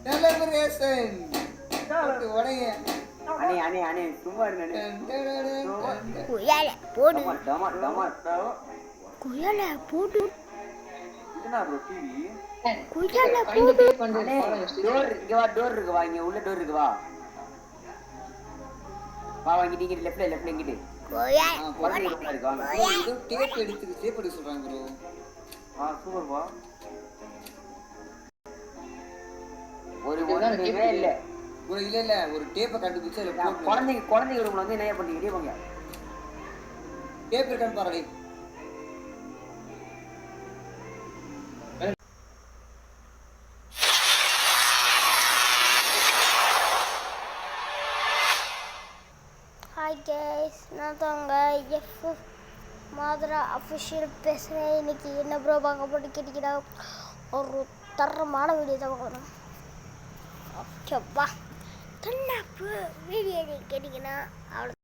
Celebration உடைய அண்ணே அண்ணே அண்ணே சும்மா இருங்க குயல போடு டமாட் டமாட் குயல போடு என்ன ப்ரோ டிவி குயல கைண்ட போடு பே பண்றது டோர் இங்க வா டோர் இருக்கு வா இங்க உள்ள டோர் இருக்கு வா வா வாங்கிட்டு இங்க லெஃப்ட்ல இங்கிட்டு குயல குழந்தைங்க ரூம்ல இருக்கு வாங்க இது டேப் எடுத்து டேப் எடுக்க சொல்றாங்க ப்ரோ சூப்பர் பா ஒரு டேப்பே இல்ல ப்ரோ இல்ல ஒரு டேப்பை கண்டுபிடிச்சு அதுல போட்டு குழந்தைங்க ரூம்ல வந்து என்ன பண்ணீங்க வெளிய போங்க டேப் இருக்கான்னு பாருடி ஹாய் கைஸ் நான் தாங்க எஃப் மாதரா அஃபிஷியல் பேசுகிறேன். இன்னைக்கு என்ன ப்ரோ பார்க்க போட்டு கேட்டிங்கன்னா ஒரு தரமான வீடியோ தான் பார்க்கணும். ஓகேப்பா என்ன வீடியோ கேட்டிங்கன்னா அவ்வளோ